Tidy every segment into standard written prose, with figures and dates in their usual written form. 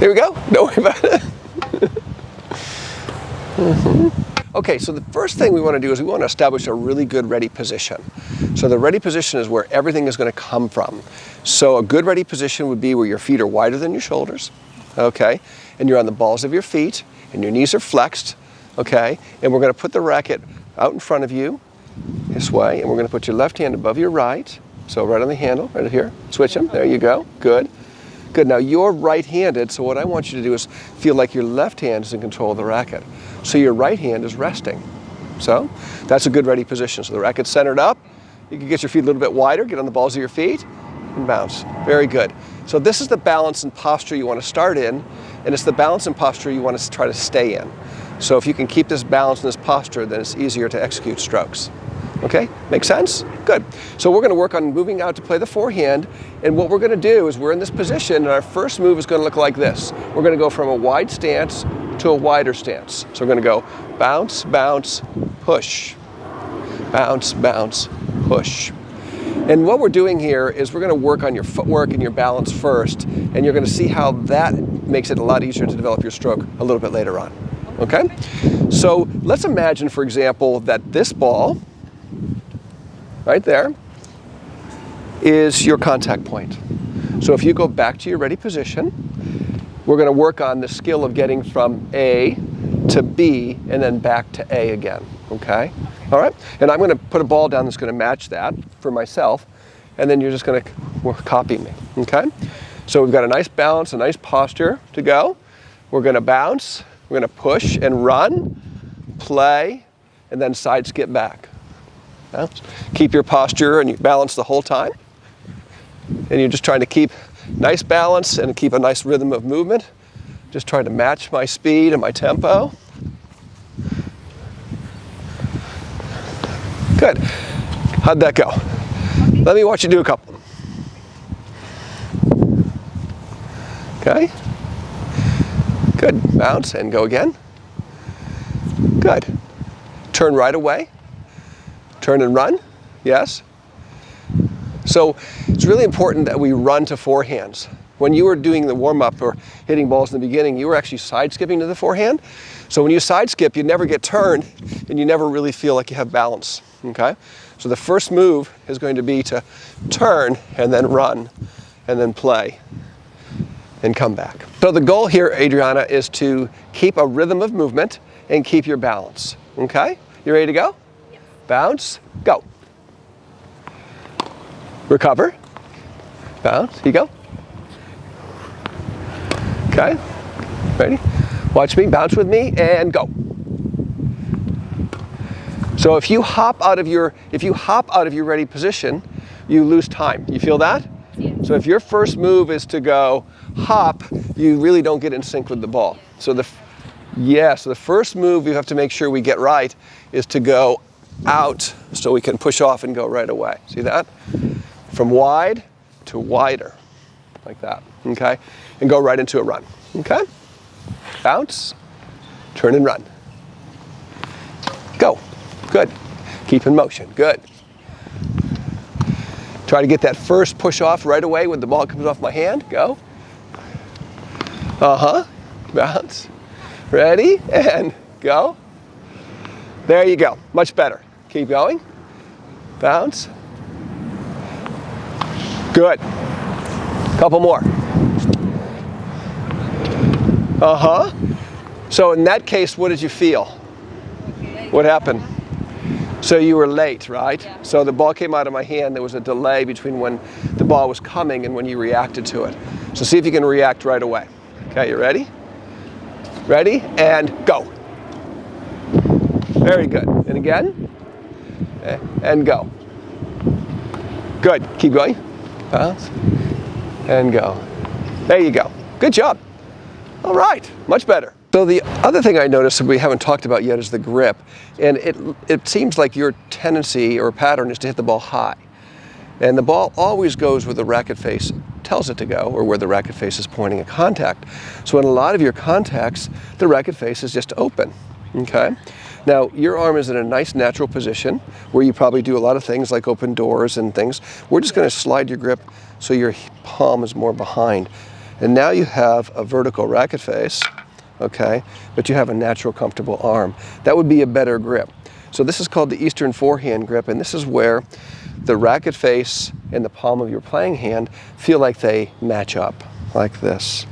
Here we go. Don't worry about it. Okay, so the first thing we want to do is we want to establish a really good ready position. So the ready position is where everything is going to come from. So a good ready position would be where your feet are wider than your shoulders, okay? And you're on the balls of your feet, and your knees are flexed, okay? And we're going to put the racket out in front of you, this way, and we're going to put your left hand above your right. So right on the handle, right here. Switch them. There you go. Good. Good. Now you're right-handed, so what I want you to do is feel like your left hand is in control of the racket. So your right hand is resting. So that's a good ready position. So the racket's centered up. You can get your feet a little bit wider, get on the balls of your feet, and bounce. Very good. So this is the balance and posture you want to start in, and it's the balance and posture you want to try to stay in. So if you can keep this balance and this posture, then it's easier to execute strokes. Okay, make sense? Good. So we're going to work on moving out to play the forehand, and what we're going to do is we're in this position, and our first move is going to look like this. We're going to go from a wide stance to a wider stance. So we're going to go bounce, bounce, push. Bounce, bounce, push. And what we're doing here is we're going to work on your footwork and your balance first, and you're going to see how that makes it a lot easier to develop your stroke a little bit later on. Okay? So let's imagine, for example, that this ball right there is your contact point. So if you go back to your ready position, we're going to work on the skill of getting from A to B and then back to A again, okay? All right? And I'm going to put a ball down that's going to match that for myself, and then you're just going to copy me, okay? So we've got a nice balance, a nice posture to go. We're going to bounce, we're going to push and run, play, and then side skip back. Bounce. Keep your posture and you balance the whole time. And you're just trying to keep nice balance and keep a nice rhythm of movement. Just trying to match my speed and my tempo. Good. How'd that go? Let me watch you do a couple. Okay. Good. Bounce and go again. Good. Turn right away. Turn and run. Yes. So it's really important that we run to forehands. When you were doing the warm-up or hitting balls in the beginning, you were actually side skipping to the forehand. So when you side skip, you never get turned and you never really feel like you have balance. Okay? So the first move is going to be to turn and then run and then play and come back. So the goal here, Adriana, is to keep a rhythm of movement and keep your balance. Okay? You ready to go? Yes. Bounce, go. Recover. Bounce, you go. Okay, ready? Watch me, bounce with me, and go. So if you hop out of your ready position, you lose time. You feel that? Yeah. So if your first move is to go hop, you really don't get in sync with the ball. So the first move you have to make sure we get right is to go out so we can push off and go right away. See that? From wide to wider, like that, okay? And go right into a run, okay? Bounce, turn and run. Go, good. Keep in motion, good. Try to get that first push off right away when the ball comes off my hand, go. Bounce, ready, and go. There you go, much better. Keep going, bounce. Good. Couple more. So in that case, what did you feel? What happened? So you were late, right? Yeah. So the ball came out of my hand. There was a delay between when the ball was coming and when you reacted to it. So see if you can react right away. Okay, you ready? Ready, and go. Very good. And again. And go. Good. Keep going. Bounce, and go. There you go. Good job. All right, much better. So the other thing I noticed that we haven't talked about yet is the grip. And it seems like your tendency or pattern is to hit the ball high. And the ball always goes where the racket face tells it to go, or where the racket face is pointing at contact. So in a lot of your contacts, the racket face is just open, okay? Now, your arm is in a nice natural position where you probably do a lot of things like open doors and things. We're just going to slide your grip so your palm is more behind. And now you have a vertical racket face, okay, but you have a natural, comfortable arm. That would be a better grip. So this is called the Eastern forehand grip, and this is where the racket face and the palm of your playing hand feel like they match up, like this.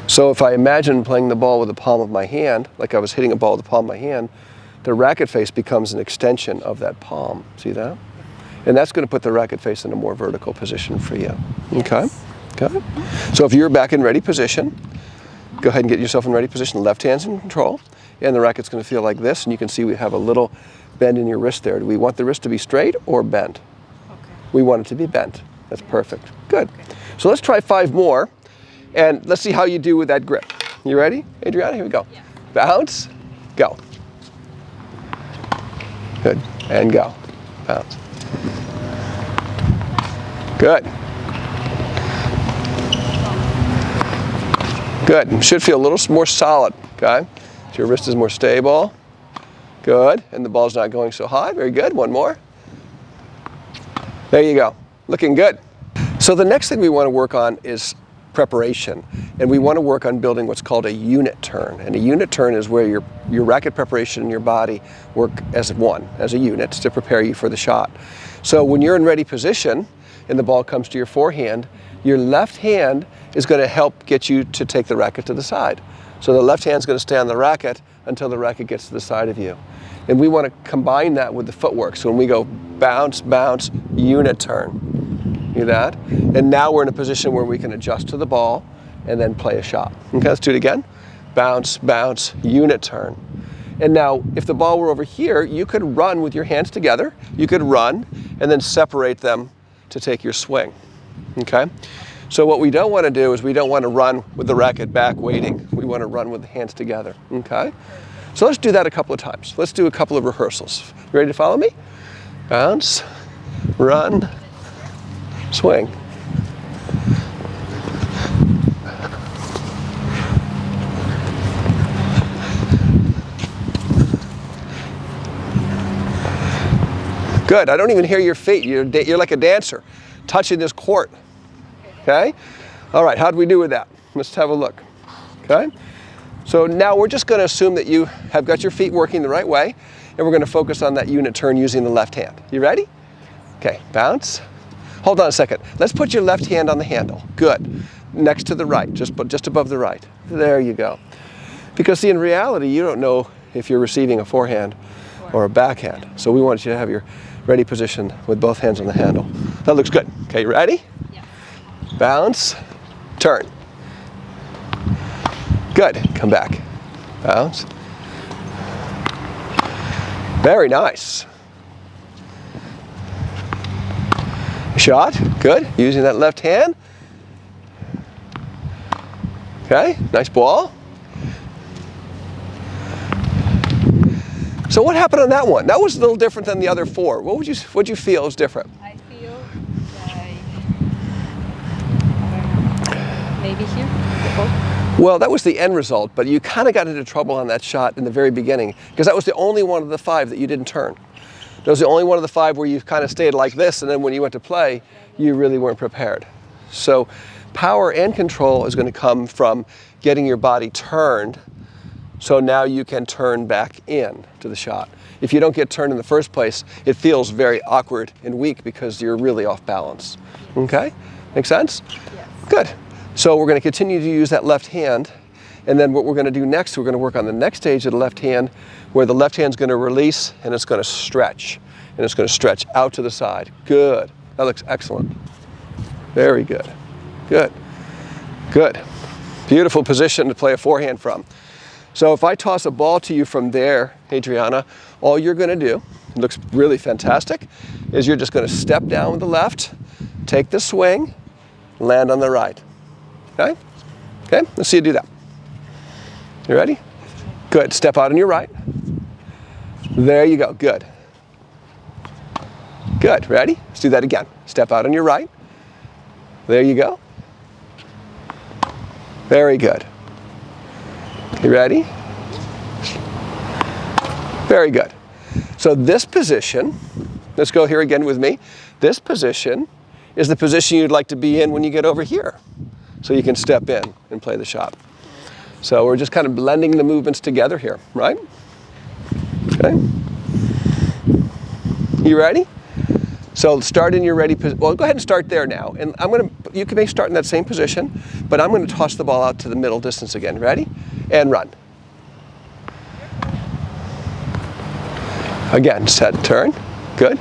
So if I imagine playing the ball with the palm of my hand, like I was hitting a ball with the palm of my hand, the racket face becomes an extension of that palm. See that? And that's going to put the racket face in a more vertical position for you. Okay? Okay? So if you're back in ready position, go ahead and get yourself in ready position. Left hand's in control, and the racket's going to feel like this, and you can see we have a little bend in your wrist there. Do we want the wrist to be straight or bent? Okay. We want it to be bent. That's perfect. Good. Okay. So let's try 5 more, and let's see how you do with that grip. You ready, Adriana? Here we go. Yeah. Bounce, go. Good. And go. Bounce. Good. Good. You should feel a little more solid, okay? So your wrist is more stable. Good. And the ball's not going so high. Very good. One more. There you go. Looking good. So the next thing we want to work on is preparation. And we want to work on building what's called a unit turn. And a unit turn is where your racket preparation and your body work as one, as a unit, to prepare you for the shot. So when you're in ready position and the ball comes to your forehand, your left hand is going to help get you to take the racket to the side. So the left hand's going to stay on the racket until the racket gets to the side of you. And we want to combine that with the footwork. So when we go bounce, bounce, unit turn. Do that. And now we're in a position where we can adjust to the ball and then play a shot. Okay, let's do it again. Bounce, bounce, unit turn. And now, if the ball were over here, you could run with your hands together. You could run and then separate them to take your swing. Okay? So what we don't want to do is we don't want to run with the racket back waiting. We want to run with the hands together. Okay? So let's do that a couple of times. Let's do a couple of rehearsals. You ready to follow me? Bounce, run, swing. Good. I don't even hear your feet. You're like a dancer touching this court. Okay? All right. How'd we do with that? Let's have a look. Okay? So now we're just going to assume that you have got your feet working the right way, and we're going to focus on that unit turn using the left hand. You ready? Okay. Bounce. Hold on a second. Let's put your left hand on the handle. Good. Next to the right, just above the right. There you go. Because see, in reality, you don't know if you're receiving a forehand or a backhand. So we want you to have your ready position with both hands on the handle. That looks good. Okay, you ready? Yeah. Bounce, turn. Good. Come back. Bounce. Very nice. Shot. Good. Using that left hand. Okay. Nice ball. So what happened on that one? That was a little different than the other 4. What'd you feel was different? I feel like maybe here. Well, that was the end result, but you kind of got into trouble on that shot in the very beginning because that was the only one of the 5 that you didn't turn. That was the only one of the 5 where you kind of stayed like this, and then when you went to play, you really weren't prepared. So power and control is going to come from getting your body turned. So now you can turn back in to the shot. If you don't get turned in the first place, it feels very awkward and weak because you're really off balance. Okay? Make sense? Yes. Good. So we're going to continue to use that left hand. And then what we're going to do next, we're going to work on the next stage of the left hand where the left hand's going to release and it's going to stretch. And it's going to stretch out to the side. Good. That looks excellent. Very good. Good. Good. Beautiful position to play a forehand from. So if I toss a ball to you from there, Adriana, all you're going to do, it looks really fantastic, is you're just going to step down with the left, take the swing, land on the right. Okay? Okay? Let's see you do that. You ready? Good. Step out on your right. There you go. Good. Good. Ready? Let's do that again. Step out on your right. There you go. Very good. You ready? Very good. So this position, let's go here again with me. This position is the position you'd like to be in when you get over here. so you can step in and play the shot. So we're just kind of blending the movements together here, right? Okay. You ready? So start in your ready position. Well, go ahead and start there now. And you can maybe start in that same position, but I'm going to toss the ball out to the middle distance again. Ready? And run. Again, set, turn. Good.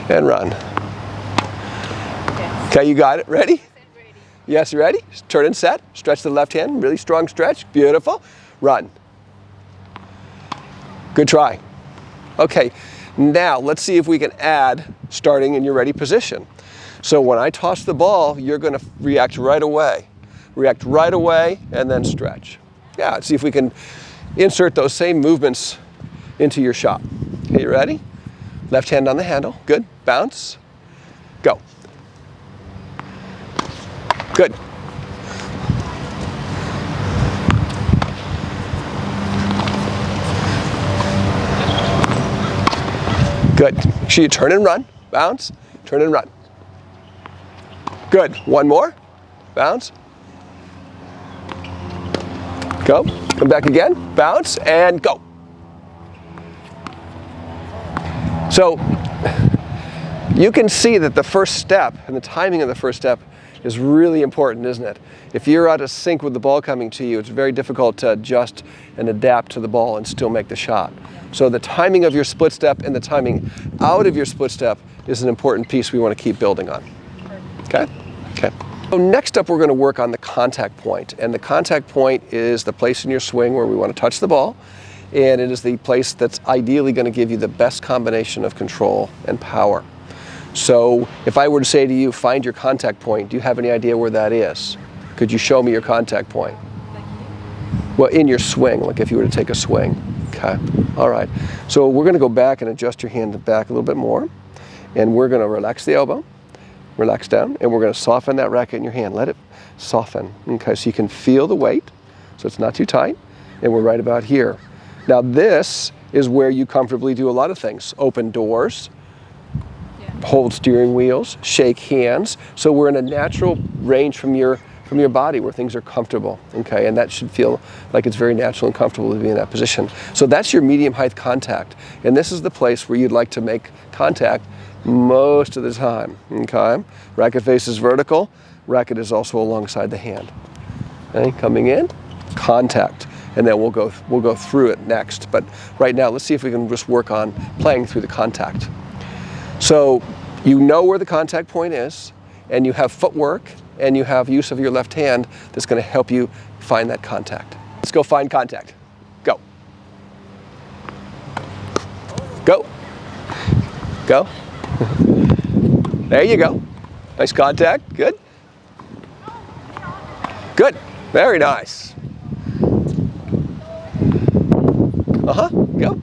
And run. Yes. Okay, you got it. Ready? Ready. Yes, ready? Turn and set. Stretch the left hand. Really strong stretch. Beautiful. Run. Good try. Okay, now let's see if we can add starting in your ready position. So when I toss the ball, you're going to react right away. React right away and then stretch. Yeah, see if we can insert those same movements into your shot. Okay, you ready? Left hand on the handle. Good. Bounce. Go. Good. Good. Make sure you turn and run. Bounce. Turn and run. Good. One more. Bounce. Go. Come back again. Bounce and go. So you can see that the first step and the timing of the first step is really important, isn't it? If you're out of sync with the ball coming to you, it's very difficult to adjust and adapt to the ball and still make the shot. So the timing of your split step and the timing out of your split step is an important piece we want to keep building on. Okay? Okay. So next up, we're going to work on the contact point. And the contact point is the place in your swing where we want to touch the ball. And it is the place that's ideally going to give you the best combination of control and power. So if I were to say to you, find your contact point, do you have any idea where that is? Could you show me your contact point? Well, in your swing, like if you were to take a swing. Okay, all right. So we're going to go back and adjust your hand back a little bit more. And we're going to relax the elbow, relax down, and we're going to soften that racket in your hand. Let it soften, okay, so you can feel the weight, so it's not too tight. And we're right about here. Now this is where you comfortably do a lot of things. Open doors, hold steering wheels, shake hands. So we're in a natural range from your body where things are comfortable, okay? And that should feel like it's very natural and comfortable to be in that position. So that's your medium height contact. And this is the place where you'd like to make contact most of the time, okay? Racket face is vertical. Racket is also alongside the hand. Okay, coming in, contact. And then we'll go through it next. But right now, let's see if we can just work on playing through the contact. So you know where the contact point is, and you have footwork, and you have use of your left hand that's going to help you find that contact. Let's go find contact. Go. Go. Go. There you go. Nice contact. Good. Good. Very nice. Uh-huh. Go.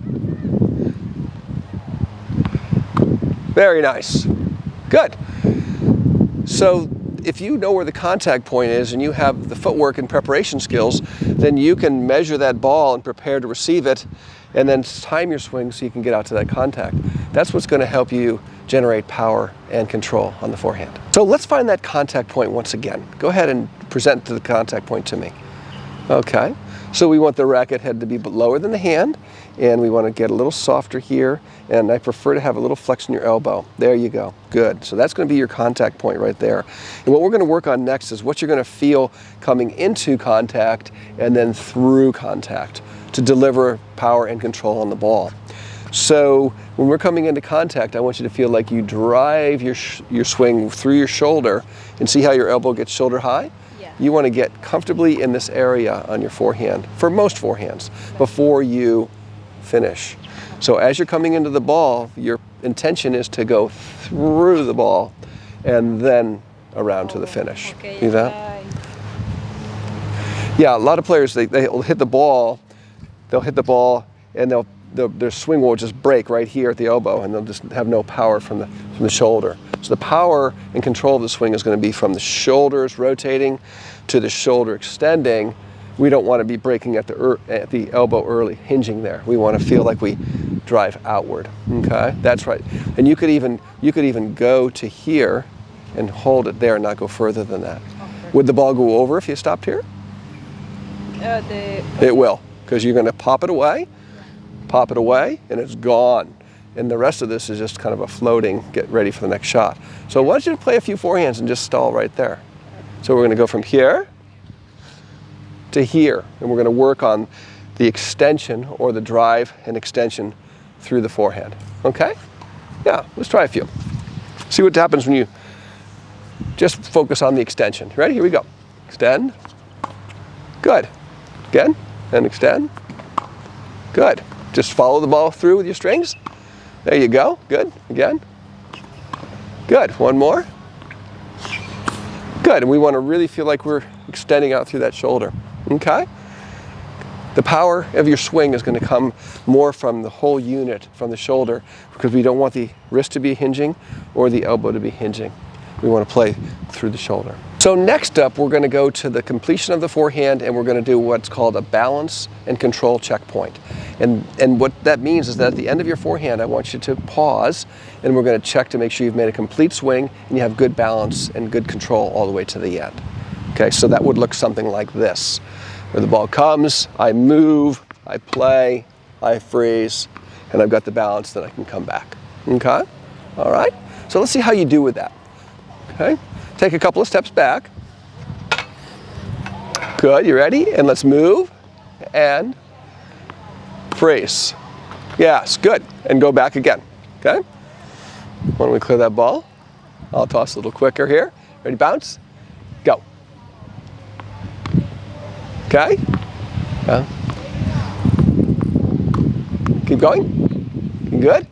Very nice. Good. So if you know where the contact point is and you have the footwork and preparation skills, then you can measure that ball and prepare to receive it and then time your swing so you can get out to that contact. That's what's going to help you generate power and control on the forehand. So let's find that contact point once again. Go ahead and present the contact point to me. Okay. So we want the racket head to be lower than the hand, and we want to get a little softer here, and I prefer to have a little flex in your elbow. There you go. Good. So that's going to be your contact point right there. And what we're going to work on next is what you're going to feel coming into contact and then through contact to deliver power and control on the ball. So when we're coming into contact, I want you to feel like you drive your swing through your shoulder and see how your elbow gets shoulder high? You want to get comfortably in this area on your forehand, for most forehands, before you finish. So as you're coming into the ball, your intention is to go through the ball and then around to the finish. Okay. See that? Yeah, a lot of players, they'll hit the ball and their swing will just break right here at the elbow, and they'll just have no power from the shoulder. So the power and control of the swing is going to be from the shoulders rotating to the shoulder extending. We don't want to be breaking at the elbow early, hinging there. We want to feel like we drive outward. Okay, that's right. And you could even go to here and hold it there and not go further than that. Would the ball go over if you stopped here? It will, because you're going to pop it away, and it's gone. And the rest of this is just kind of a floating, get ready for the next shot. So why don't you play a few forehands and just stall right there. So we're going to go from here to here, and we're going to work on the extension or the drive and extension through the forehand. Okay? Yeah, let's try a few. See what happens when you just focus on the extension. Ready? Here we go. Extend. Good. Again, and extend. Good. Just follow the ball through with your strings. There you go. Good. Again. Good. One more. Good. And we want to really feel like we're extending out through that shoulder. Okay? The power of your swing is going to come more from the whole unit, from the shoulder, because we don't want the wrist to be hinging or the elbow to be hinging. We want to play through the shoulder. So next up, we're going to go to the completion of the forehand, and we're going to do what's called a balance and control checkpoint. And what that means is that at the end of your forehand, I want you to pause, and we're going to check to make sure you've made a complete swing and you have good balance and good control all the way to the end. Okay, so that would look something like this, where the ball comes, I move, I play, I freeze, and I've got the balance that I can come back. Okay? All right? So let's see how you do with that. Okay? Take a couple of steps back. Good, you ready? And let's move and freeze. Yes, good. And go back again. Okay? Why don't we clear that ball? I'll toss a little quicker here. Ready, bounce? Go. Okay? Keep going. Good?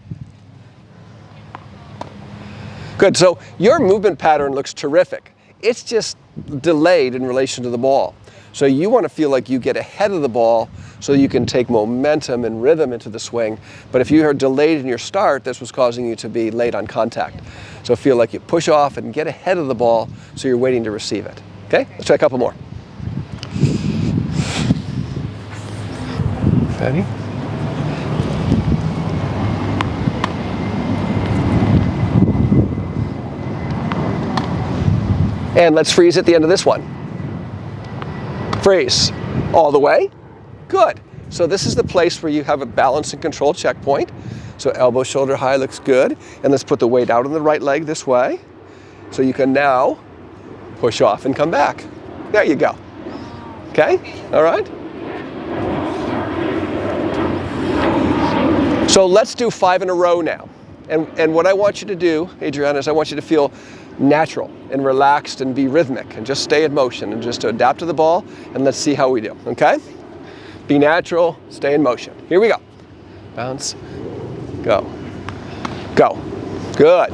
Good, so your movement pattern looks terrific. It's just delayed in relation to the ball. So you want to feel like you get ahead of the ball so you can take momentum and rhythm into the swing. But if you are delayed in your start, that's what's causing you to be late on contact. So feel like you push off and get ahead of the ball so you're waiting to receive it. Okay, let's try a couple more. Ready? And let's freeze at the end of this one. Freeze. All the way. Good. So this is the place where you have a balance and control checkpoint. So elbow, shoulder high looks good. And let's put the weight out on the right leg this way. So you can now push off and come back. There you go. Okay? All right? So let's do 5 in a row now. And what I want you to do, Adriana, is I want you to feel natural and relaxed and be rhythmic and just stay in motion and just to adapt to the ball, and let's see how we do, okay? Be natural, stay in motion. Here we go. Bounce, go, go. Good.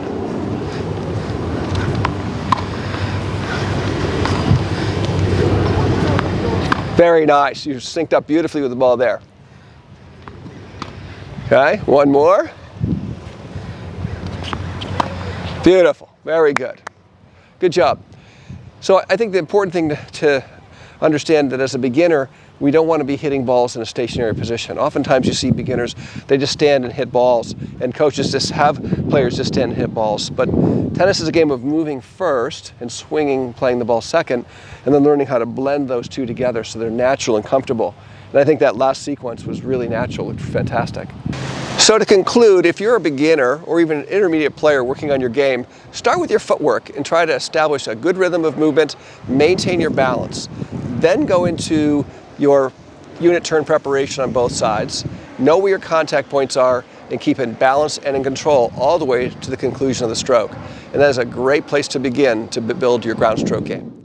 Very nice. You synced up beautifully with the ball there. Okay, one more. Beautiful, very good. Good job. So I think the important thing to understand that as a beginner, we don't want to be hitting balls in a stationary position. Oftentimes you see beginners, they just stand and hit balls, and coaches just have players just stand and hit balls. But tennis is a game of moving first and swinging, playing the ball second, and then learning how to blend those two together so they're natural and comfortable. And I think that last sequence was really natural. It's fantastic. So to conclude, if you're a beginner or even an intermediate player working on your game, start with your footwork and try to establish a good rhythm of movement, maintain your balance. Then go into your unit turn preparation on both sides, know where your contact points are, and keep in balance and in control all the way to the conclusion of the stroke. And that is a great place to begin to build your ground stroke game.